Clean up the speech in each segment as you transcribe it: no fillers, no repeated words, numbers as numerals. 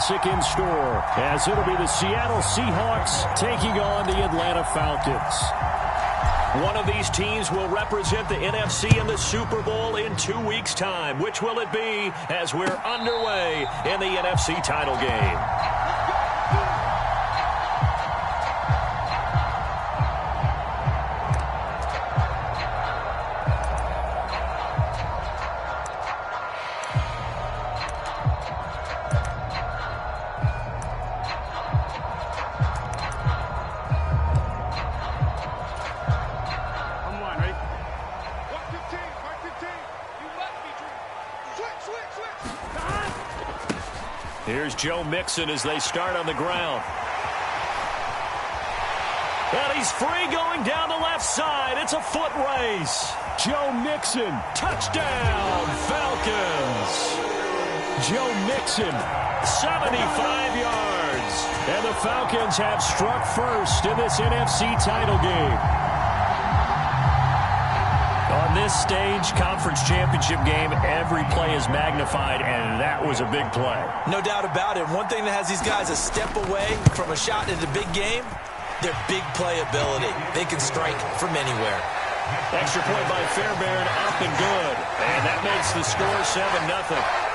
Classic in store, as it'll be the Seattle Seahawks taking on the Atlanta Falcons. One of these teams will represent the NFC in the Super Bowl in 2 weeks' time. Which will it be as we're underway in the NFC title game? Here's Joe Mixon as they start on the ground. And he's free going down the left side. It's a foot race. Joe Mixon. Touchdown, Falcons. Joe Mixon. 75 yards. And the Falcons have struck first in this NFC title game. On this stage, conference championship game, every play is magnified, and that was a big play. No doubt about it. One thing that has these guys a step away from a shot in the big game, their big play ability. They can strike from anywhere. Extra point by Fairbairn, up and good. And that makes the score 7-0.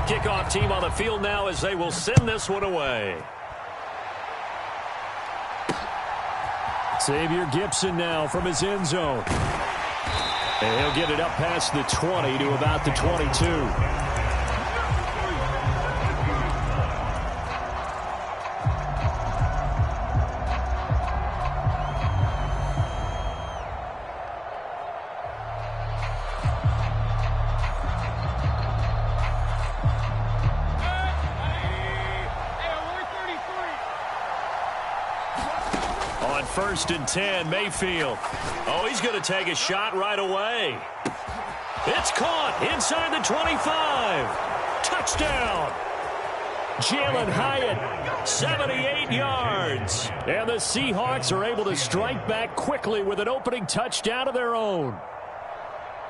Kickoff team on the field now as they will send this one away. Xavier Gipson now from his end zone. And he'll get it up past the 20 to about the 22. First and 10, Mayfield. Oh, he's going to take a shot right away. It's caught inside the 25. Touchdown. Jalen Hyatt, 78 yards. And the Seahawks are able to strike back quickly with an opening touchdown of their own.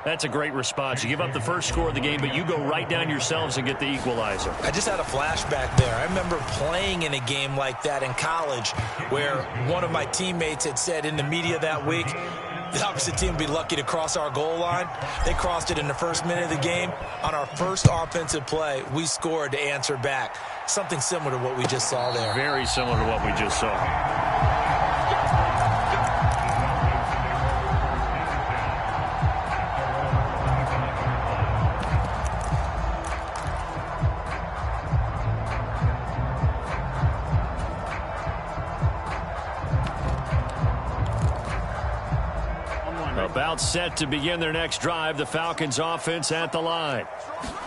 That's a great response. You give up the first score of the game, but you go right down yourselves and get the equalizer. I just had a flashback there. I remember playing in a game like that in college where one of my teammates had said in the media that week, the opposite team would be lucky to cross our goal line. They crossed it in the first minute of the game. On our first offensive play, we scored to answer back. Something similar to what we just saw there. Very similar to what we just saw. About set to begin their next drive, the Falcons offense at the line.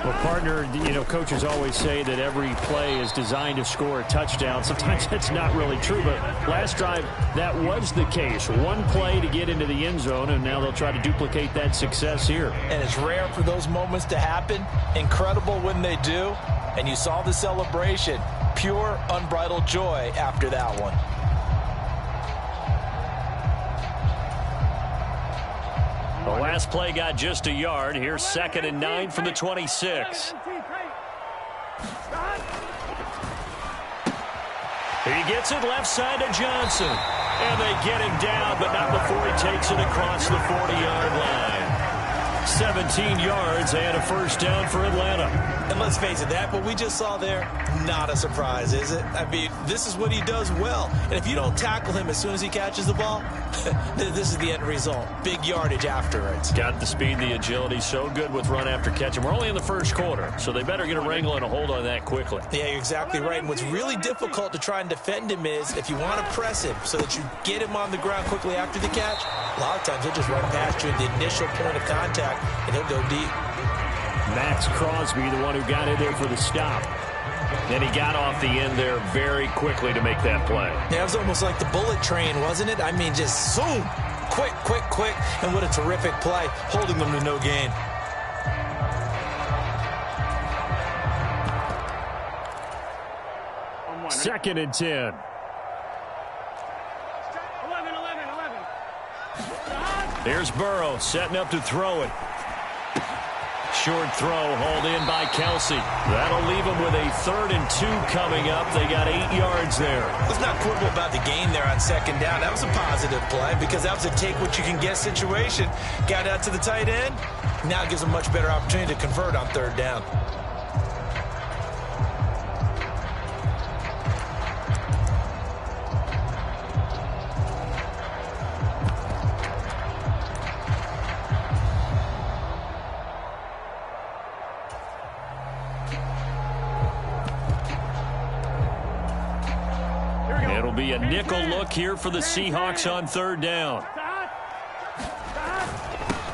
Well, partner, coaches always say that every play is designed to score a touchdown. Sometimes that's not really true, but last drive, that was the case. One play to get into the end zone, and now they'll try to duplicate that success here. And it's rare for those moments to happen. Incredible when they do. And you saw the celebration. Pure, unbridled joy after that one. The last play got just a yard. Here's 2nd and 9 from the 26. He gets it left side to Johnson. And they get him down, but not before he takes it across the 40-yard line. 17 yards and a first down for Atlanta. And let's face it, that what we just saw there, not a surprise, is it? I mean, this is what he does well. And if you don't tackle him as soon as he catches the ball, this is the end result. Big yardage afterwards. Got the speed, the agility, so good with run after catch. And we're only in the first quarter, so they better get a wrangle and a hold on that quickly. Yeah, you're exactly right. And what's really difficult to try and defend him is if you want to press him so that you get him on the ground quickly after the catch, a lot of times he'll just run past you at the initial point of contact, and he'll go deep. Max Crosby, the one who got in there for the stop. And he got off the end there very quickly to make that play. Yeah, it was almost like the bullet train, wasn't it? I mean, just zoom, quick, quick, quick, and what a terrific play, holding them to no gain. 2nd and 10. 11. Here's Burrow setting up to throw it. Short throw hauled in by Kelsey. That'll leave them with a 3rd and 2 coming up. They got 8 yards there. Let's not quibble about the gain there on 2nd down. That was a positive play because that was a take-what-you-can-get situation. Got out to the tight end. Now it gives them a much better opportunity to convert on 3rd down. It'll be a nickel look here for the Seahawks on 3rd down.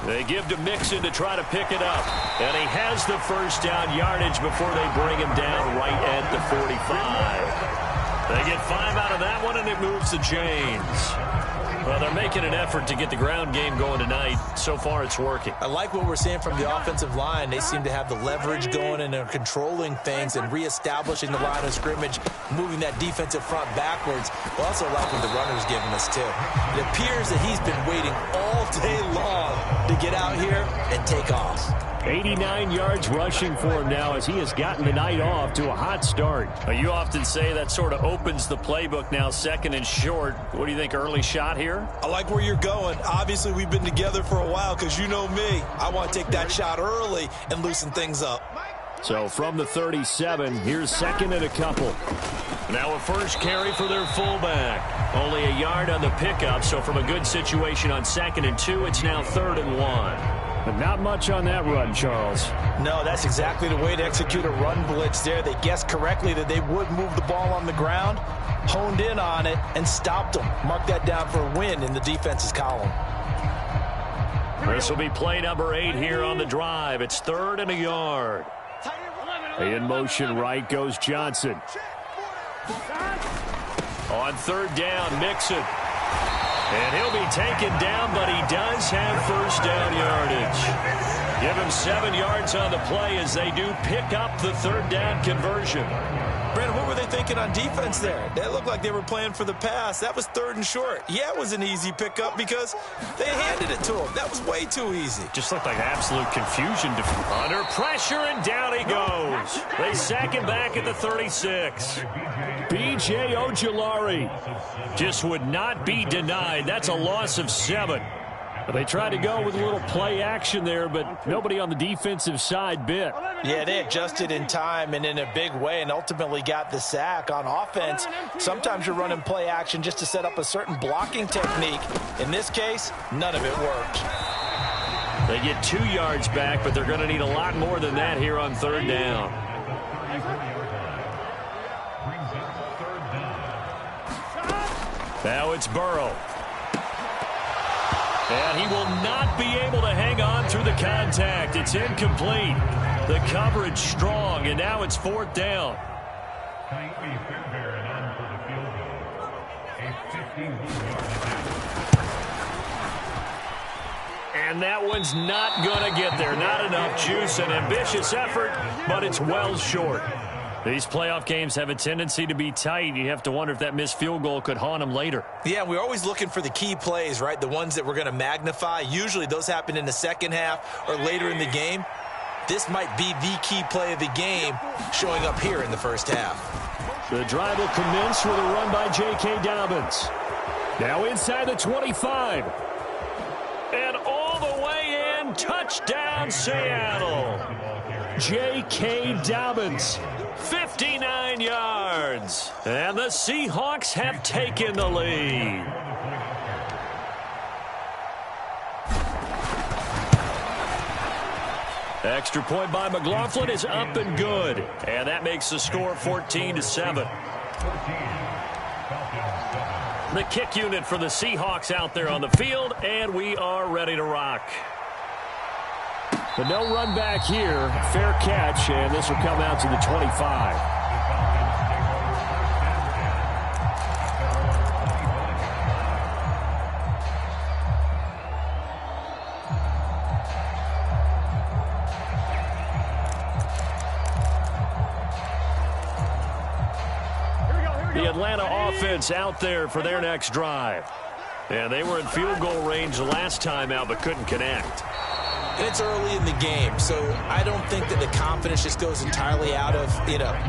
They give to Mixon to try to pick it up. And he has the 1st down yardage before they bring him down right at the 45. They get 5 out of that one, and it moves the chains. Well, they're making an effort to get the ground game going tonight. So far, it's working. I like what we're seeing from the offensive line. They seem to have the leverage going, and they're controlling things and reestablishing the line of scrimmage, moving that defensive front backwards. I also like what the runner's giving us, too. It appears that he's been waiting all day long to get out here and take off. 89 yards rushing for him now as he has gotten the night off to a hot start. You often say that sort of opens the playbook now, 2nd and short. What do you think, early shot here? I like where you're going. Obviously, we've been together for a while because you know me. I want to take that shot early and loosen things up. So from the 37, here's 2nd and a couple. Now a 1st carry for their fullback. Only a yard on the pickup, so from a good situation on 2nd and 2, it's now 3rd and 1. But not much on that run, Charles. No, that's exactly the way to execute a run blitz there. They guessed correctly that they would move the ball on the ground, honed in on it, and stopped them. Mark that down for a win in the defense's column. This will be play number 8 here on the drive. It's 3rd and a yard. In motion right goes Johnson. On 3rd down, Mixon. And he'll be taken down, but he does have 1st down yardage. Give him 7 yards on the play as they do pick up the 3rd down conversion. Brandon, what were they thinking on defense there? They looked like they were playing for the pass. That was 3rd and short. Yeah, it was an easy pickup because they handed it to him. That was way too easy. Just looked like absolute confusion. Under pressure, and down he goes. They sack him back at the 36. B.J. Ojulari just would not be denied. That's a loss of 7. They tried to go with a little play action there, but nobody on the defensive side bit. Yeah, they adjusted in time and in a big way and ultimately got the sack. On offense, sometimes you're running play action just to set up a certain blocking technique. In this case, none of it worked. They get 2 yards back, but they're going to need a lot more than that here on 3rd down. Now it's Burrow. And he will not be able to hang on through the contact. It's incomplete. The coverage strong, and now it's 4th down. And that one's not going to get there. Not enough juice. An ambitious effort, but it's well short. These playoff games have a tendency to be tight. You have to wonder if that missed field goal could haunt them later. Yeah, we're always looking for the key plays, right? The ones that we're going to magnify. Usually those happen in the 2nd half or later in the game. This might be the key play of the game showing up here in the 1st half. The drive will commence with a run by J.K. Dobbins. Now inside the 25. And all the way in, touchdown Seattle. J.K. Dobbins. 59 yards. And the Seahawks have taken the lead. Extra point by McLaughlin is up and good. And that makes the score 14-7. The kick unit for the Seahawks out there on the field, and we are ready to rock. But no run back here. Fair catch, and this will come out to the 25. the Atlanta offense out there for their next drive. And they were in field goal range the last time out but couldn't connect. And it's early in the game, so I don't think that the confidence just goes entirely out of,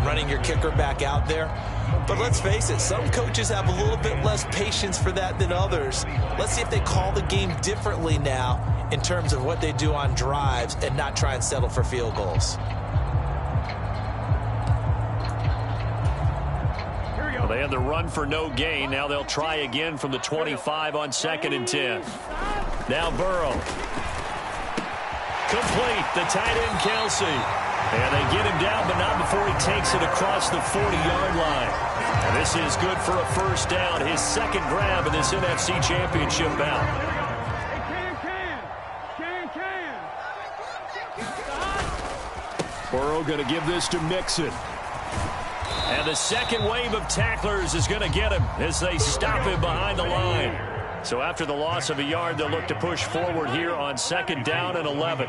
running your kicker back out there. But let's face it, some coaches have a little bit less patience for that than others. Let's see if they call the game differently now in terms of what they do on drives and not try and settle for field goals. Well, they had the run for no gain. Now they'll try again from the 25 on 2nd and 10. Now Burrow. Complete. The tight end, Kelsey. And they get him down, but not before he takes it across the 40-yard line. And this is good for a first down. His second grab in this NFC Championship bout. Burrow going to give this to Mixon. And the second wave of tacklers is going to get him as they stop him behind the line. So after the loss of a yard, they'll look to push forward here on 2nd down and 11.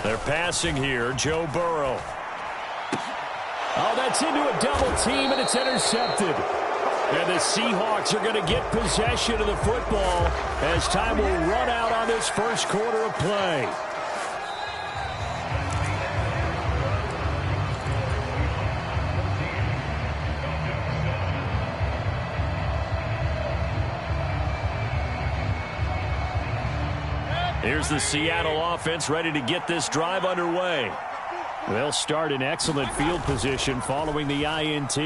They're passing here. Joe Burrow. Oh, that's into a double team, and it's intercepted. And the Seahawks are going to get possession of the football as time will run out on this first quarter of play. Here's the Seattle offense ready to get this drive underway. They'll start in excellent field position following the INT.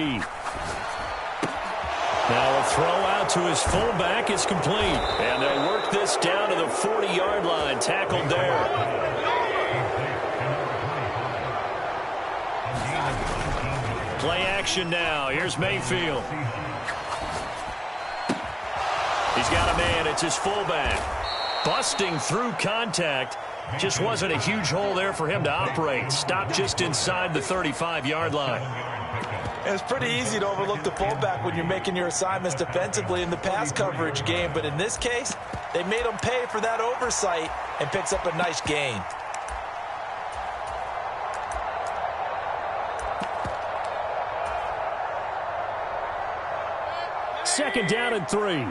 Now a throw out to his fullback is complete. And they'll work this down to the 40-yard line. Tackled there. Play action now. Here's Mayfield. He's got a man. It's his fullback. Busting through contact. Just wasn't a huge hole there for him to operate. Stopped just inside the 35-yard line. It's pretty easy to overlook the fullback when you're making your assignments defensively in the pass coverage game. But in this case, they made him pay for that oversight and picks up a nice gain. Second down and 3.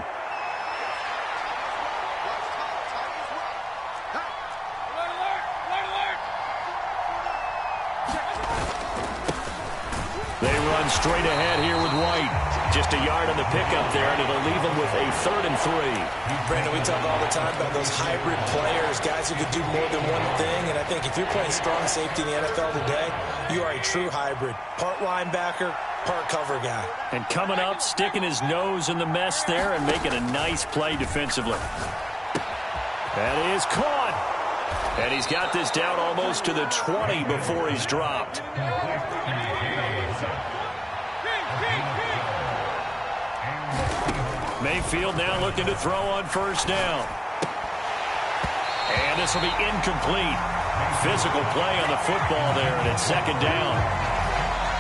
Straight ahead here with White. Just a yard on the pickup there, and it'll leave them with a 3rd and 3. Brandon, we talk all the time about those hybrid players, guys who could do more than one thing. And I think if you're playing strong safety in the NFL today, you are a true hybrid. Part linebacker, part cover guy. And coming up, sticking his nose in the mess there and making a nice play defensively. That is caught. And he's got this down almost to the 20 before he's dropped. Mayfield now looking to throw on first down. And this will be incomplete. Physical play on the football there, and it's 2nd down.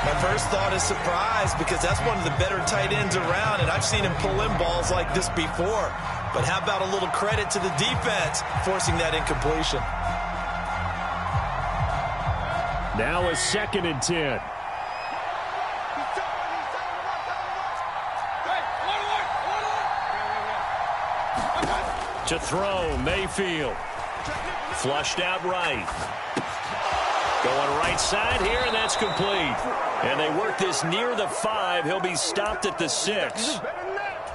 My first thought is surprise because that's one of the better tight ends around, and I've seen him pull in balls like this before. But how about a little credit to the defense forcing that incompletion? Now a 2nd and 10. To throw, Mayfield. Flushed out right. Going right side here, and that's complete. And they work this near the 5. He'll be stopped at the 6.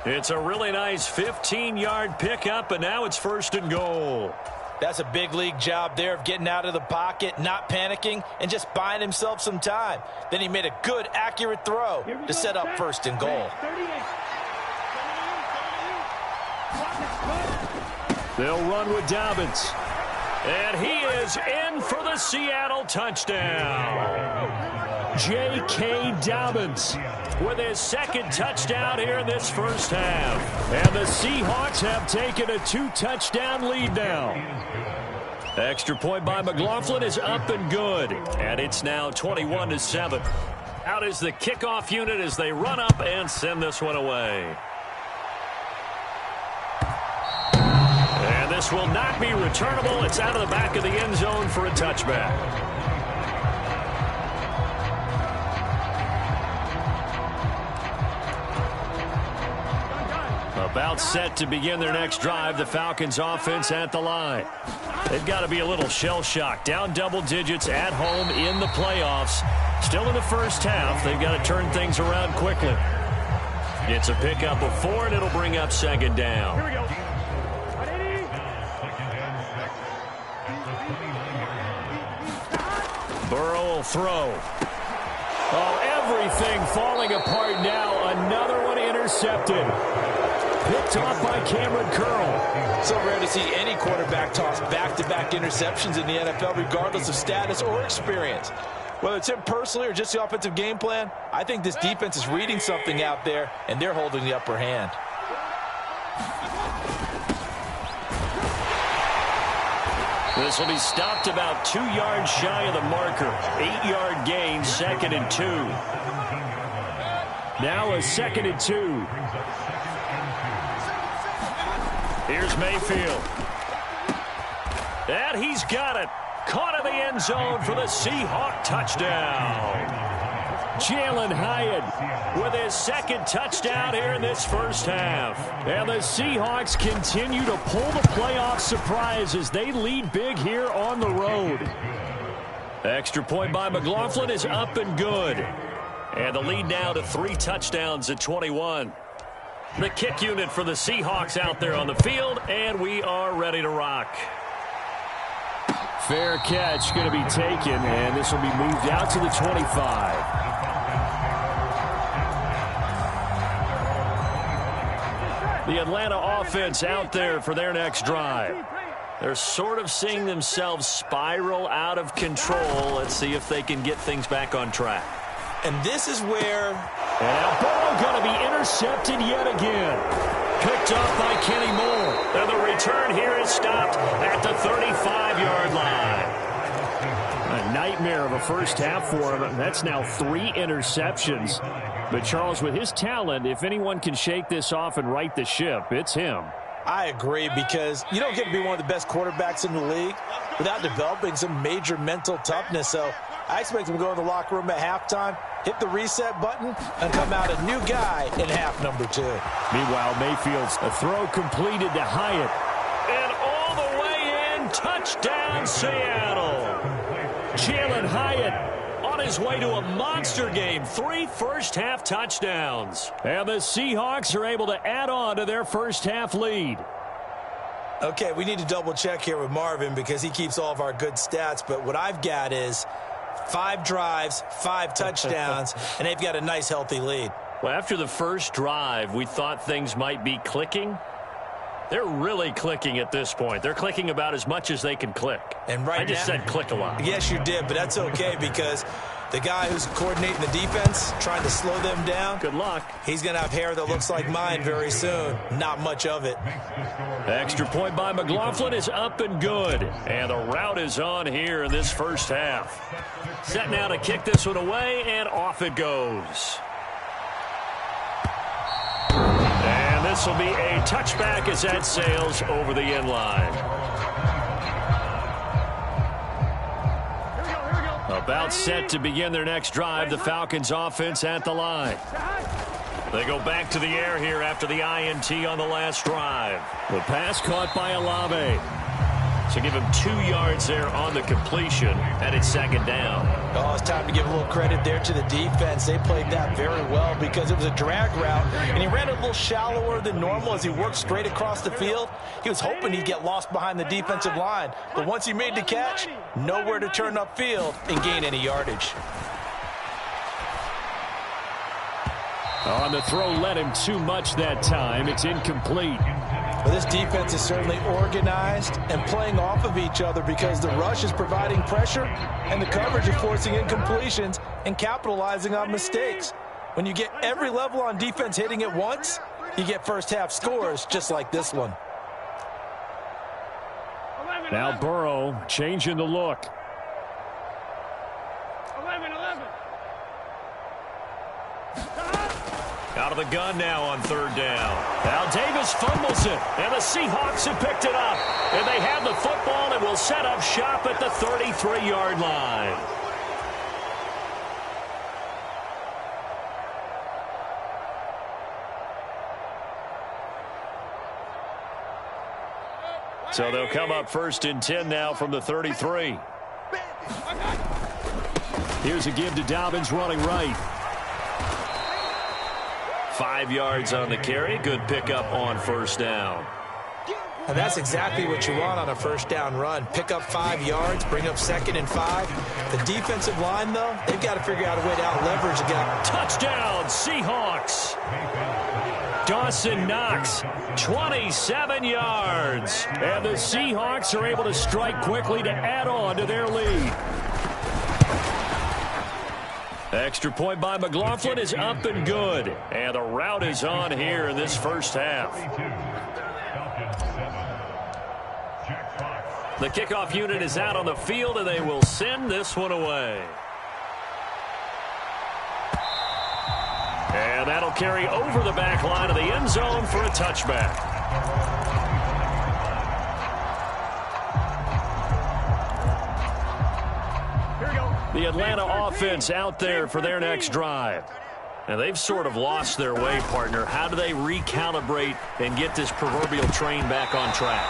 It's a really nice 15-yard pickup, and now it's 1st and goal. That's a big league job there of getting out of the pocket, not panicking, and just buying himself some time. Then he made a good, accurate throw to set up 1st and goal. They'll run with Dobbins. And he is in for the Seattle touchdown. J.K. Dobbins with his 2nd touchdown here in this first half. And the Seahawks have taken a 2-touchdown lead now. Extra point by McLaughlin is up and good. And it's now 21-7. Out is the kickoff unit as they run up and send this one away. And This will not be returnable. It's out of the back of the end zone for a touchback. About set to begin their next drive, the Falcons offense at the line. They've got to be a little shell-shocked. Down double digits at home in the playoffs. Still in the first half. They've got to turn things around quickly. It's a pickup of 4, and it'll bring up second down. Here we go. Burrow will throw. Oh, everything falling apart now. Another one intercepted. Picked off by Cameron Curl. So rare to see any quarterback toss back-to-back interceptions in the NFL, regardless of status or experience. Whether it's him personally or just the offensive game plan, I think this defense is reading something out there, and they're holding the upper hand. This will be stopped about 2 yards shy of the marker. 8-yard gain, 2nd and 2. Now a 2nd and 2. Here's Mayfield. And he's got it. Caught in the end zone for the Seahawk touchdown. Jalen Hyatt with his 2nd touchdown here in this first half. And the Seahawks continue to pull the playoff surprise as they lead big here on the road. Extra point by McLaughlin is up and good. And the lead now to 3 touchdowns at 21. The kick unit for the Seahawks out there on the field, and we are ready to rock. Fair catch going to be taken, and this will be moved out to the 25. The Atlanta offense out there for their next drive. They're sort of seeing themselves spiral out of control. Let's see if they can get things back on track. And this is where... And Burrow going to be intercepted yet again. Picked up by Kenny Moore. And the return here is stopped at the 35-yard line. A nightmare of a first half for him. That's now 3 interceptions. But Charles, with his talent, if anyone can shake this off and right the ship, it's him. I agree, because you don't get to be one of the best quarterbacks in the league without developing some major mental toughness. So I expect him to go in the locker room at halftime, hit the reset button, and come out a new guy in half number 2. Meanwhile, Mayfield's a throw completed to Hyatt. And all the way in, touchdown Seattle. Jalen Hyatt on his way to a monster game. 3 first-half touchdowns. And the Seahawks are able to add on to their first-half lead. Okay, we need to double-check here with Marvin because he keeps all of our good stats. But what I've got is 5 drives, 5 touchdowns, and they've got a nice, healthy lead. Well, after the first drive, we thought things might be clicking. They're really clicking at this point. They're clicking about as much as they can click. And right I just said click a lot. Yes, you did, but that's okay because the guy who's coordinating the defense, trying to slow them down, good luck. He's going to have hair that looks like mine very soon. Not much of it. Extra point by McLaughlin is up and good. And the route is on here in this first half. Set now to kick this one away, and off it goes. And this will be a touchback as that sails over the end line. About set to begin their next drive, the Falcons offense at the line. They go back to the air here after the INT on the last drive. The pass caught by Olave. So give him 2 yards there on the completion, and it's second down. Oh, it's time to give a little credit there to the defense. They played that very well because it was a drag route, and he ran it a little shallower than normal as he worked straight across the field. He was hoping he'd get lost behind the defensive line, but once he made the catch, nowhere to turn upfield and gain any yardage. On the throw, led him too much that time. It's incomplete. Well, this defense is certainly organized and playing off of each other because the rush is providing pressure and the coverage is forcing incompletions and capitalizing on mistakes. When you get every level on defense hitting at once, you get first half scores just like this one. Now Burrow changing the look. 11. Out of the gun now on third down. Al Davis fumbles it, and the Seahawks have picked it up. And they have the football and will set up shop at the 33-yard line. So they'll come up 1st and 10 now from the 33. Here's a give to Dobbins running right. 5 yards on the carry. Good pickup on 1st down. And that's exactly what you want on a 1st down run. Pick up 5 yards, bring up 2nd and 5. The defensive line, though, they've got to figure out a way to out-leverage the guy. Touchdown, Seahawks. Dawson Knox, 27 yards. And the Seahawks are able to strike quickly to add on to their lead. Extra point by McLaughlin is up and good. And the route is on here in this first half. The kickoff unit is out on the field, and they will send this one away. And that'll carry over the back line of the end zone for a touchback. The Atlanta offense out there for their next drive. And they've sort of lost their way, partner. How do they recalibrate and get this proverbial train back on track?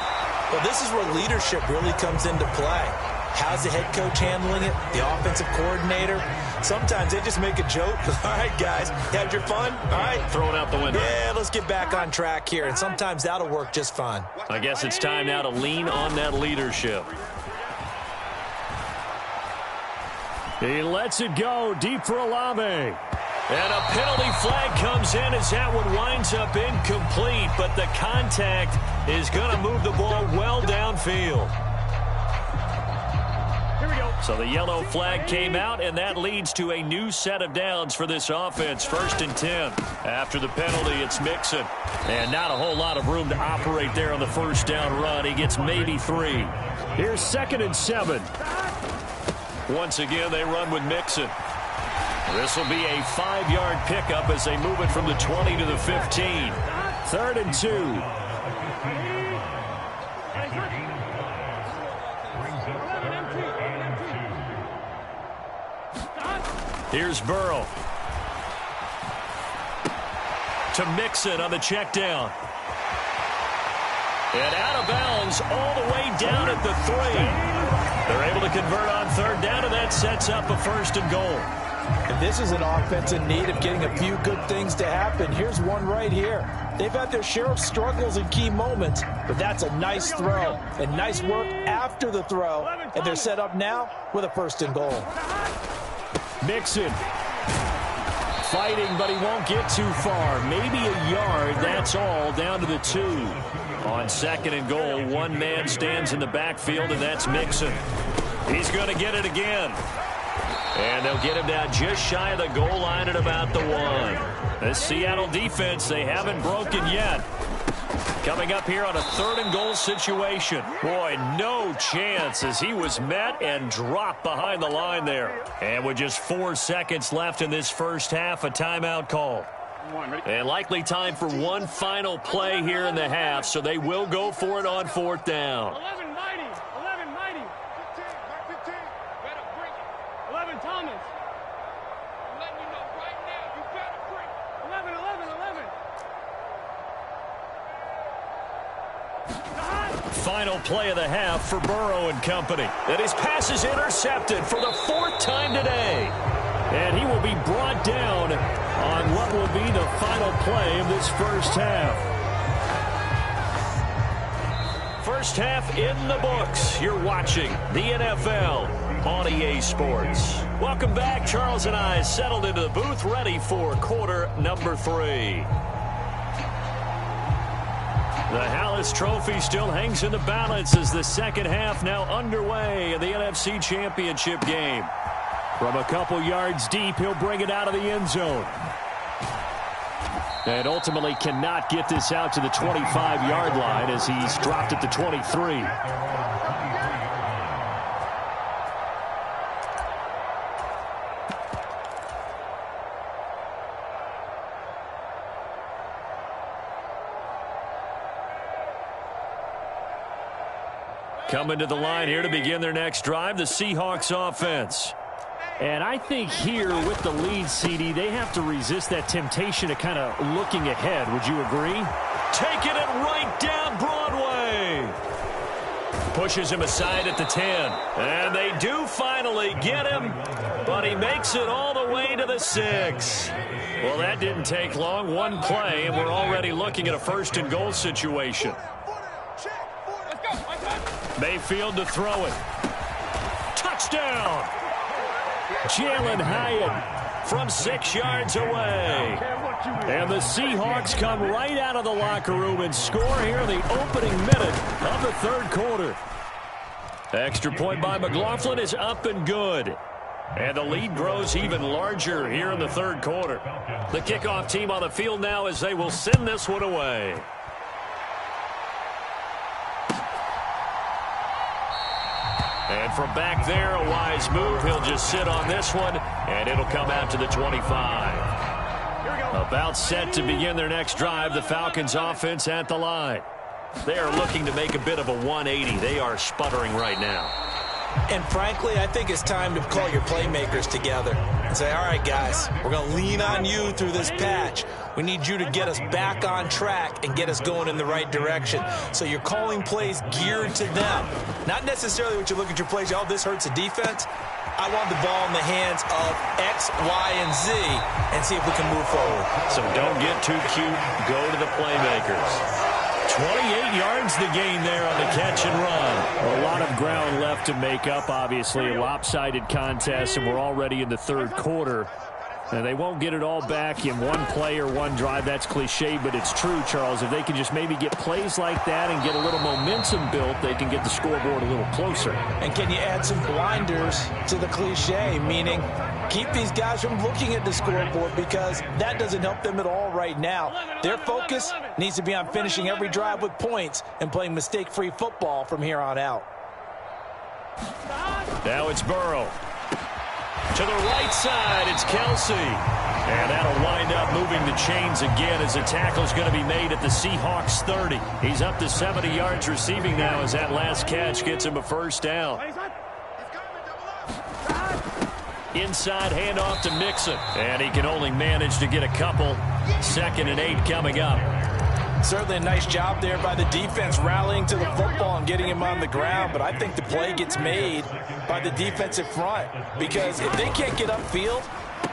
Well, this is where leadership really comes into play. How's the head coach handling it? The offensive coordinator? Sometimes they just make a joke. All right, guys, had your fun? All right. Throw it out the window. Yeah, let's get back on track here. And sometimes that'll work just fine. I guess it's time now to lean on that leadership. He lets it go deep for Olave. And a penalty flag comes in as that one winds up incomplete, but the contact is going to move the ball well downfield. Here we go. So the yellow flag came out, and that leads to a new set of downs for this offense. 1st and 10. After the penalty, it's Mixon. And not a whole lot of room to operate there on the 1st down run. He gets maybe 3. Here's 2nd and 7. Once again, they run with Mixon. This will be a 5-yard pickup as they move it from the 20 to the 15. 3rd and 2. Here's Burrow. To Mixon on the check down. And out of bounds all the way down at the 3. They're able to convert on 3rd down, and that sets up a 1st and goal. And this is an offense in need of getting a few good things to happen. Here's one right here. They've had their share of struggles in key moments, but that's a nice throw and nice work after the throw. And they're set up now with a 1st and goal. Mixon fighting, but he won't get too far. Maybe a yard, that's all, down to the 2. On 2nd and goal, one man stands in the backfield, and that's Mixon. He's going to get it again. And they'll get him down just shy of the goal line at about the 1. This Seattle defense, they haven't broken yet. Coming up here on a 3rd and goal situation. Boy, no chance as he was met and dropped behind the line there. And with just 4 seconds left in this first half, a timeout call. And likely time for one final play here in the half, so they will go for it on 4th down. 11 mighty. 11 mighty. 15. Better bring it. 11 Thomas. I'm letting you know right now, you better bring it. 11. Final play of the half for Burrow and company. And his pass is intercepted for the 4th time today. And he will be brought down on what will be the final play of this first half. First half in the books. You're watching the NFL on EA Sports. Welcome back. Charles and I settled into the booth, ready for quarter number 3. The Hallis Trophy still hangs in the balance as the second half now underway in the NFC Championship game. From a couple yards deep, he'll bring it out of the end zone. And ultimately cannot get this out to the 25-yard line as he's dropped at the 23. Coming to the line here to begin their next drive, the Seahawks offense. And I think here with the lead, CD, they have to resist that temptation to kind of looking ahead. Would you agree? Taking it right down Broadway. Pushes him aside at the 10. And they do finally get him, but he makes it all the way to the 6. Well, that didn't take long. One play, and we're already looking at a 1st and goal situation. Mayfield to throw it. Touchdown! Jalen Hyatt from 6 yards away. And the Seahawks come right out of the locker room and score here in the opening minute of the 3rd quarter. Extra point by McLaughlin is up and good. And the lead grows even larger here in the 3rd quarter. The kickoff team on the field now as they will send this one away. And from back there, a wise move. He'll just sit on this one, and it'll come out to the 25. About set to begin their next drive, the Falcons offense at the line. They are looking to make a bit of a 180. They are sputtering right now. And frankly, I think it's time to call your playmakers together and say, all right, guys, we're going to lean on you through this patch. We need you to get us back on track and get us going in the right direction. So you're calling plays geared to them. Not necessarily what you look at your plays, oh, this hurts the defense. I want the ball in the hands of X, Y, and Z and see if we can move forward. So don't get too cute. Go to the playmakers. 28 yards the gain there on the catch and run. A lot of ground left to make up, obviously. A lopsided contest, and we're already in the 3rd quarter. And they won't get it all back in one play or one drive. That's cliche, but it's true, Charles. If they can just maybe get plays like that and get a little momentum built, they can get the scoreboard a little closer. And can you add some blinders to the cliche, meaning keep these guys from looking at the scoreboard, because that doesn't help them at all right now. Their focus needs to be on finishing every drive with points and playing mistake-free football from here on out. Now it's Burrow. To the right side, it's Kelsey. And that'll wind up moving the chains again as the tackle's going to be made at the Seahawks 30. He's up to 70 yards receiving now as that last catch gets him a 1st down. Inside handoff to Mixon. And he can only manage to get a couple. 2nd and 8 coming up. Certainly a nice job there by the defense rallying to the football and getting him on the ground, but I think the play gets made by the defensive front, because if they can't get upfield,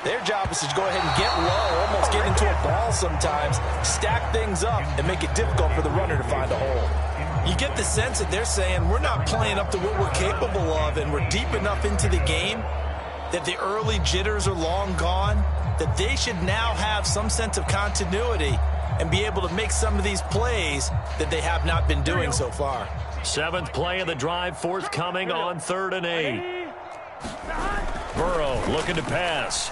their job is to go ahead and get low, almost get into a ball sometimes, stack things up, and make it difficult for the runner to find a hole. You get the sense that they're saying we're not playing up to what we're capable of, and we're deep enough into the game that the early jitters are long gone, that they should now have some sense of continuity and be able to make some of these plays that they have not been doing so far. 7th play of the drive forthcoming on 3rd and 8. Burrow looking to pass.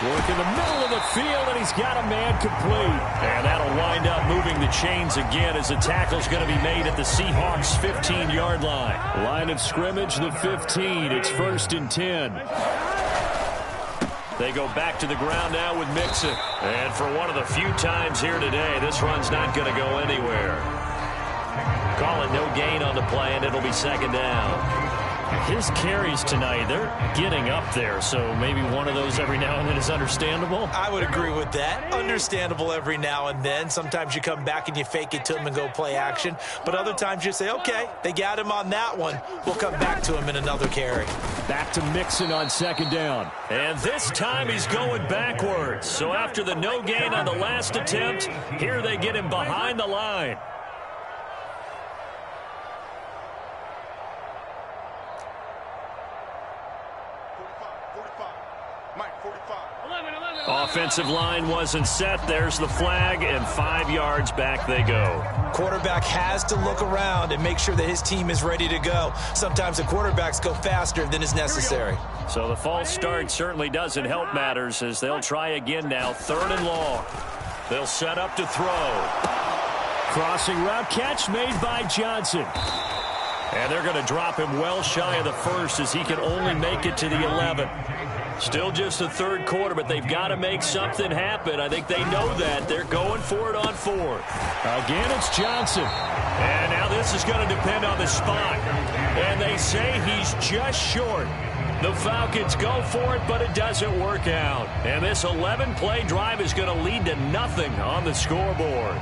Work in the middle of the field, and he's got a man complete. And that'll wind up moving the chains again as the tackle's going to be made at the Seahawks 15-yard line. Line of scrimmage, the 15. It's 1st and 10. They go back to the ground now with Mixon. And for one of the few times here today, this run's not going to go anywhere. Call it no gain on the play, and it'll be 2nd down. His carries tonight, they're getting up there, so maybe one of those every now and then is understandable. I would agree with that. Understandable every now and then. Sometimes you come back and you fake it to him and go play action. But other times you say, okay, they got him on that one. We'll come back to him in another carry. Back to Mixon on 2nd down. And this time he's going backwards. So after the no gain on the last attempt, here they get him behind the line. Offensive line wasn't set. There's the flag, and 5 yards back they go. Quarterback has to look around and make sure that his team is ready to go. Sometimes the quarterbacks go faster than is necessary. So the false start certainly doesn't help matters as they'll try again now. 3rd and long. They'll set up to throw. Crossing route catch made by Johnson. And they're going to drop him well shy of the 1st as he can only make it to the 11. Still just the 3rd quarter, but they've got to make something happen. I think they know that. They're going for it on 4th. Again, it's Johnson. And now this is going to depend on the spot. And they say he's just short. The Falcons go for it, but it doesn't work out. And this 11-play drive is going to lead to nothing on the scoreboard.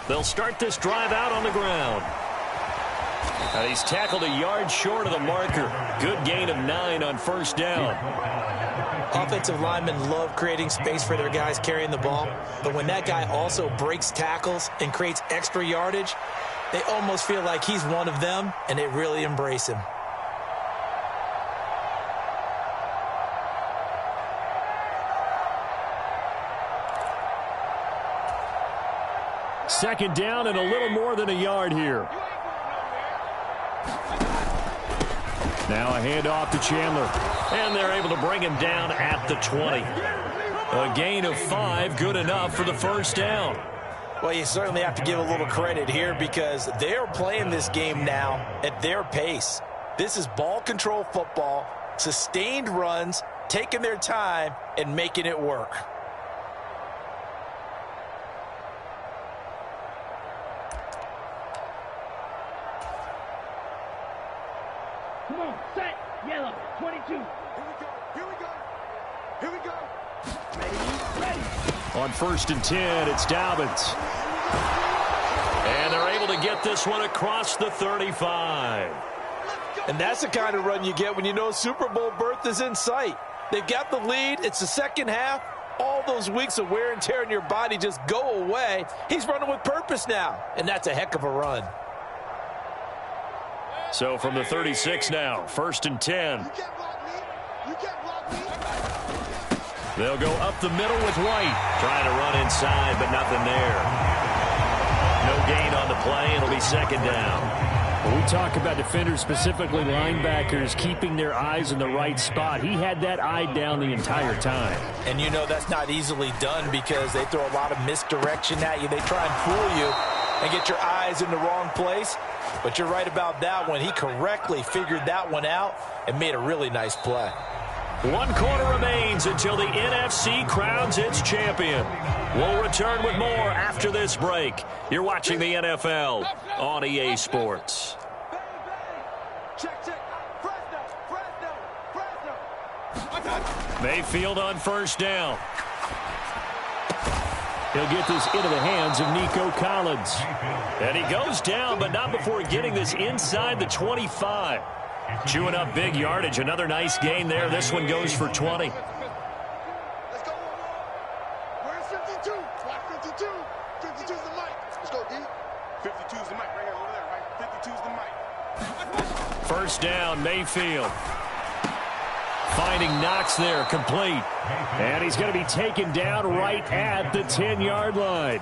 They'll start this drive out on the ground. And he's tackled a yard short of the marker. Good gain of 9 on first down. Offensive linemen love creating space for their guys carrying the ball, but when that guy also breaks tackles and creates extra yardage, they almost feel like he's one of them, and they really embrace him. Second down and a little more than a yard here. Now a handoff to Chandler. And they're able to bring him down at the 20. A gain of 5, good enough for the first down. Well, you certainly have to give a little credit here because they're playing this game now at their pace. This is ball control football, sustained runs, taking their time, and making it work. Come on, set, yellow, 22. Here we go. Here we go. Ready. On 1st and 10, it's Dobbins. And they're able to get this one across the 35. And that's the kind of run you get when you know Super Bowl berth is in sight. They've got the lead. It's the second half. All those weeks of wear and tear in your body just go away. He's running with purpose now, and that's a heck of a run. So from the 36 now, 1st and 10. They'll go up the middle with White. Trying to run inside, but nothing there. No gain on the play. It'll be second down. When we talk about defenders, specifically linebackers, keeping their eyes in the right spot, he had that eye down the entire time. And you know that's not easily done because they throw a lot of misdirection at you. They try and fool you and get your eyes in the wrong place. But you're right about that one. He correctly figured that one out and made a really nice play. 1 quarter remains until the NFC crowns its champion. We'll return with more after this break. You're watching the NFL on EA Sports. Mayfield on first down. He'll get this into the hands of Nico Collins. And he goes down, but not before getting this inside the 25. Chewing up big yardage. Another nice gain there. This one goes for 20. Let's go. Where's 52? Block 52. 52's the mic. Let's go, D. 52's the mic right here over there, right? 52's the mic. First down, Mayfield. Finding Knox there, complete. And he's going to be taken down right at the 10-yard line.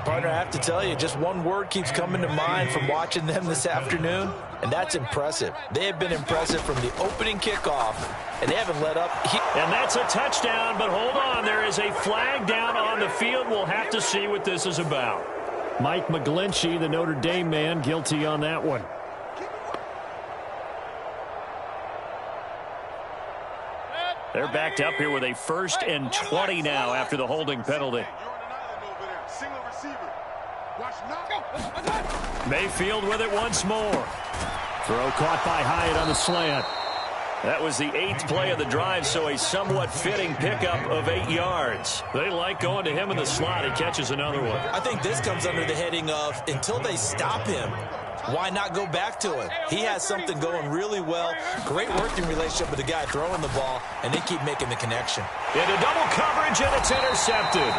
Partner, I have to tell you, just one word keeps coming to mind from watching them this afternoon, and that's impressive. They have been impressive from the opening kickoff, and they haven't let up. And that's a touchdown, but hold on. There is a flag down on the field. We'll have to see what this is about. Mike McGlinchey, the Notre Dame man, guilty on that one. They're backed up here with a 1st and 20 now after the holding penalty. Mayfield with it once more. Throw caught by Hyatt on the slant. That was the 8th play of the drive, so a somewhat fitting pickup of 8 yards. They like going to him in the slot. He catches another one. I think this comes under the heading of until they stop him, why not go back to him? He has something going really well. Great working relationship with the guy throwing the ball, and they keep making the connection. Into double coverage, and it's intercepted.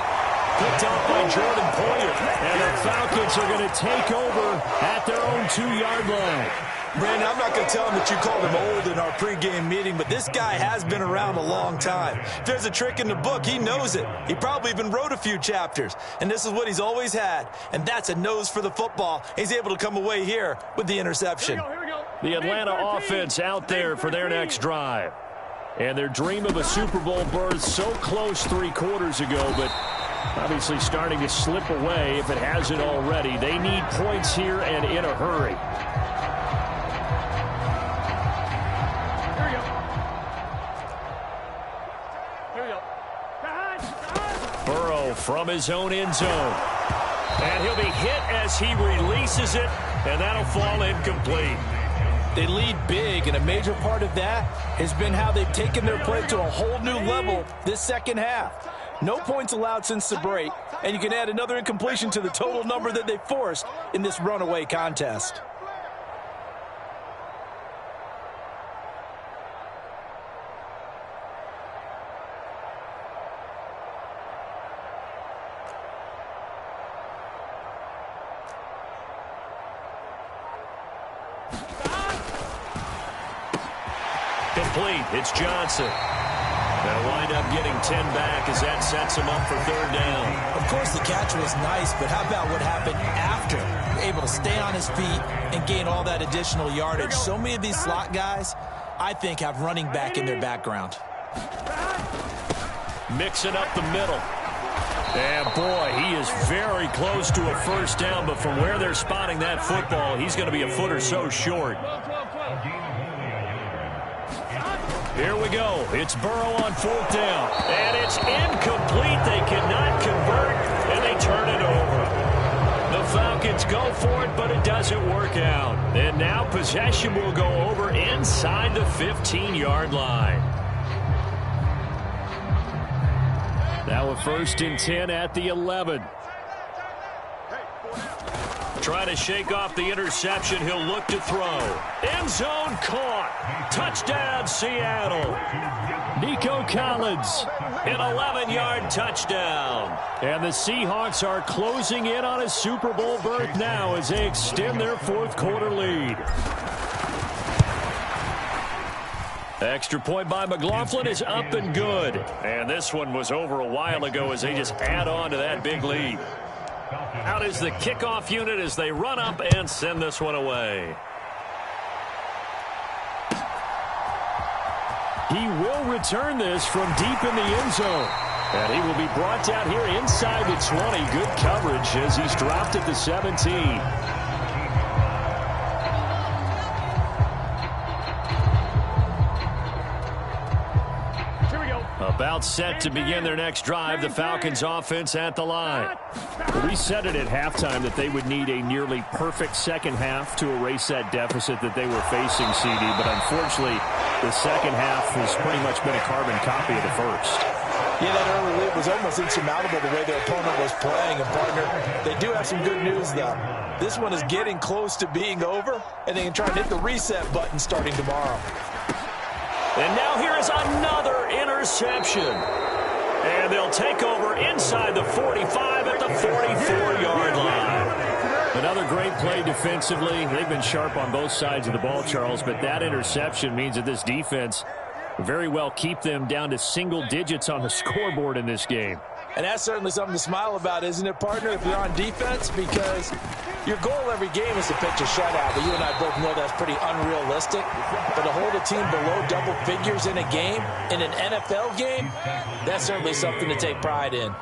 Picked up by Jordan Poyer. And the Falcons are going to take over at their own 2-yard line. Brandon, I'm not going to tell him that you called him old in our pregame meeting, but this guy has been around a long time. If there's a trick in the book, he knows it. He probably even wrote a few chapters, and this is what he's always had, and that's a nose for the football. He's able to come away here with the interception. Here we go. The Atlanta offense out there for their next drive. And their dream of a Super Bowl berth so close 3 quarters ago, but obviously starting to slip away if it hasn't already. They need points here and in a hurry. from his own end zone. And he'll be hit as he releases it, and that'll fall incomplete. They lead big, and a major part of that has been how they've taken their play to a whole new level this second half. No points allowed since the break, and you can add another incompletion to the total number that they forced in this runaway contest. Complete. It's Johnson. They'll wind up getting 10 back as that sets him up for third down. Of course, the catch was nice, but how about what happened after? Able to stay on his feet and gain all that additional yardage. So many of these slot guys, I think, have running back in their background. Mixing up the middle. And, boy, he is very close to a first down, but from where they're spotting that football, he's going to be a foot or so short. Here we go. It's Burrow on fourth down. And it's incomplete. They cannot convert, and they turn it over. The Falcons go for it, but it doesn't work out. And now possession will go over inside the 15-yard line. Now a 1st and 10 at the 11. Trying to shake off the interception. He'll look to throw. End zone caught. Touchdown, Seattle. Nico Collins, an 11-yard touchdown. And the Seahawks are closing in on a Super Bowl berth now as they extend their fourth-quarter lead. Extra point by McLaughlin is up and good. And this one was over a while ago as they just add on to that big lead. Out is the kickoff unit as they run up and send this one away. He will return this from deep in the end zone. And he will be brought down here inside the 20. Good coverage as he's dropped at the 17. About set to begin their next drive, the Falcons offense at the line. We said it at halftime that they would need a nearly perfect second half to erase that deficit that they were facing, CD, but unfortunately the second half has pretty much been a carbon copy of the first. Yeah, that early lead was almost insurmountable the way their opponent was playing. And, partner, they do have some good news, though. This one is getting close to being over, and they can try and hit the reset button starting tomorrow. And now here is another interception. And they'll take over inside the 45 at the 44-yard line. Another great play defensively. They've been sharp on both sides of the ball, Charles, but that interception means that this defense very well keep them down to single digits on the scoreboard in this game. And that's certainly something to smile about, isn't it, partner, if you're on defense? Because your goal every game is to pitch a shutout, but you and I both know that's pretty unrealistic. But to hold a team below double figures in a game, in an NFL game, that's certainly something to take pride in.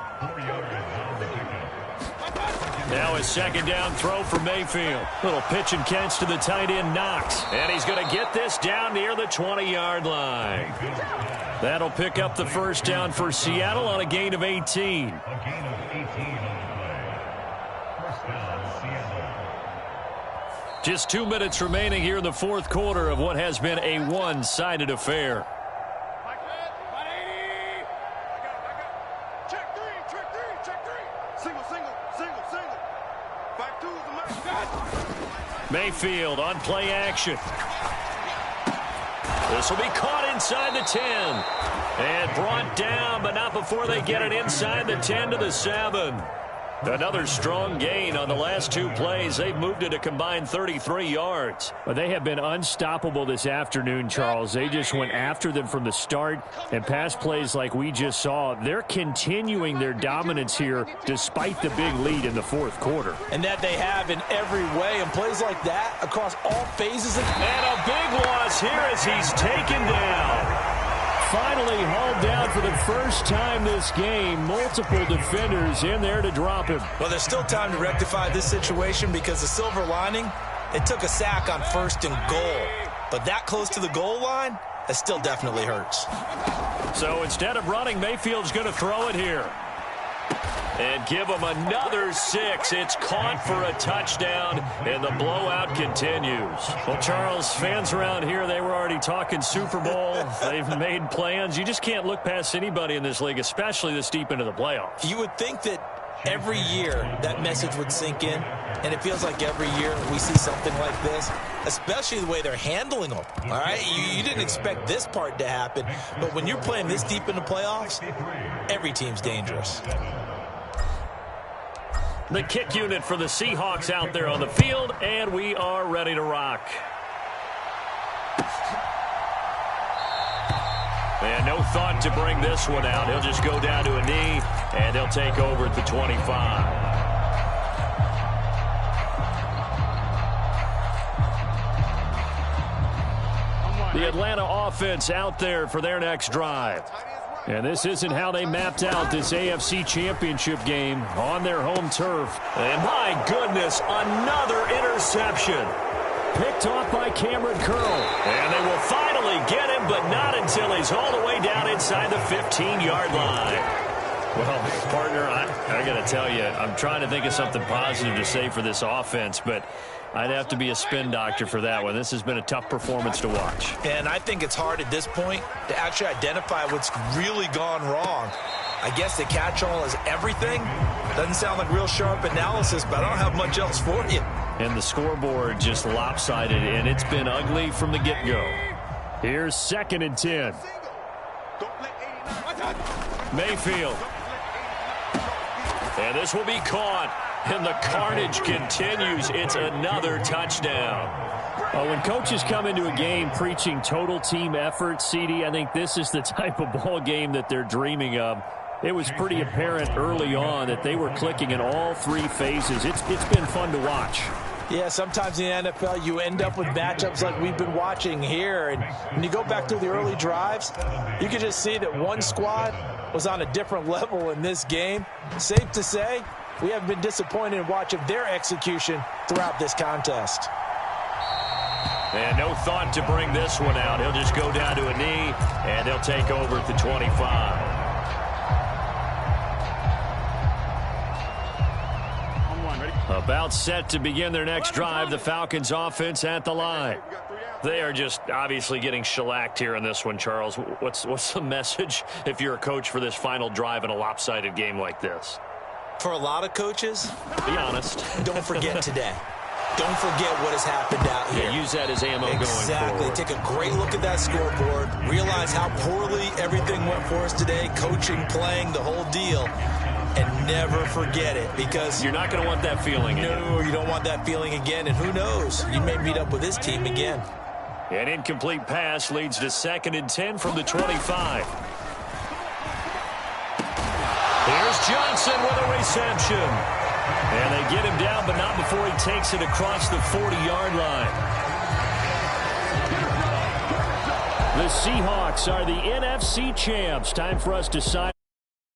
Now a second down throw for Mayfield. Little pitch and catch to the tight end, Knox. And he's going to get this down near the 20-yard line. That'll pick up the first down for Seattle on a gain of 18. Just 2 minutes remaining here in the fourth quarter of what has been a one-sided affair. Mayfield on play action. This will be caught inside the 10. And brought down, but not before they get it inside the 10 to the 7. Another strong gain on the last two plays. They've moved it a combined 33 yards. Well, they have been unstoppable this afternoon, Charles. They just went after them from the start, and pass plays like we just saw, they're continuing their dominance here despite the big lead in the fourth quarter. And that they have in every way, and plays like that across all phases. And a big loss here as he's taken down. Finally hauled down for the first time this game. Multiple defenders in there to drop him. Well, there's still time to rectify this situation because the silver lining, it took a sack on 1st and goal. But that close to the goal line, that still definitely hurts. So instead of running, Mayfield's going to throw it here. And give them another 6. It's caught for a touchdown, and the blowout continues. Well, Charles, fans around here, they were already talking Super Bowl. They've made plans. You just can't look past anybody in this league, especially this deep into the playoffs. You would think that every year that message would sink in, and it feels like every year we see something like this, especially the way they're handling them. All right, you didn't expect this part to happen, but when you're playing this deep in the playoffs, every team's dangerous. The kick unit for the Seahawks out there on the field, and we are ready to rock. And no thought to bring this one out. He'll just go down to a knee, and they'll take over at the 25. The Atlanta offense out there for their next drive. And this isn't how they mapped out this AFC Championship game on their home turf. And my goodness, another interception. Picked off by Cameron Curl. And they will finally get him, but not until he's all the way down inside the 15-yard line. Well, partner, I got to tell you, I'm trying to think of something positive to say for this offense, but I'd have to be a spin doctor for that one. This has been a tough performance to watch. And I think it's hard at this point to actually identify what's really gone wrong. I guess the catch-all is everything. Doesn't sound like real sharp analysis, but I don't have much else for you. And the scoreboard just lopsided, and it's been ugly from the get-go. Here's 2nd and 10. Mayfield. And this will be caught. And the carnage continues. It's another touchdown. Oh, when coaches come into a game preaching total team effort, CD, I think this is the type of ball game that they're dreaming of. It was pretty apparent early on that they were clicking in all 3 phases. It's been fun to watch. Yeah, sometimes in the NFL you end up with matchups like we've been watching here. And when you go back to the early drives, you can just see that one squad was on a different level in this game. Safe to say, we have been disappointed in watching their execution throughout this contest. And no thought to bring this one out. He'll just go down to a knee, and they'll take over at the 25. About set to begin their next drive, the Falcons offense at the line. They are just obviously getting shellacked here in this one, Charles. What's the message if you're a coach for this final drive in a lopsided game like this? For a lot of coaches, be honest. Don't forget today. Don't forget what has happened out here. Yeah, use that as ammo going forward. Exactly. Take a great look at that scoreboard. Realize how poorly everything went for us today. Coaching, playing, the whole deal. And never forget it, because you're not going to want that feeling again. No, you don't want that feeling again. And who knows? You may meet up with this team again. An incomplete pass leads to 2nd and 10 from the 25. Here's Johnson with a reception. And they get him down, but not before he takes it across the 40-yard line. The Seahawks are the NFC champs. Time for us to sign.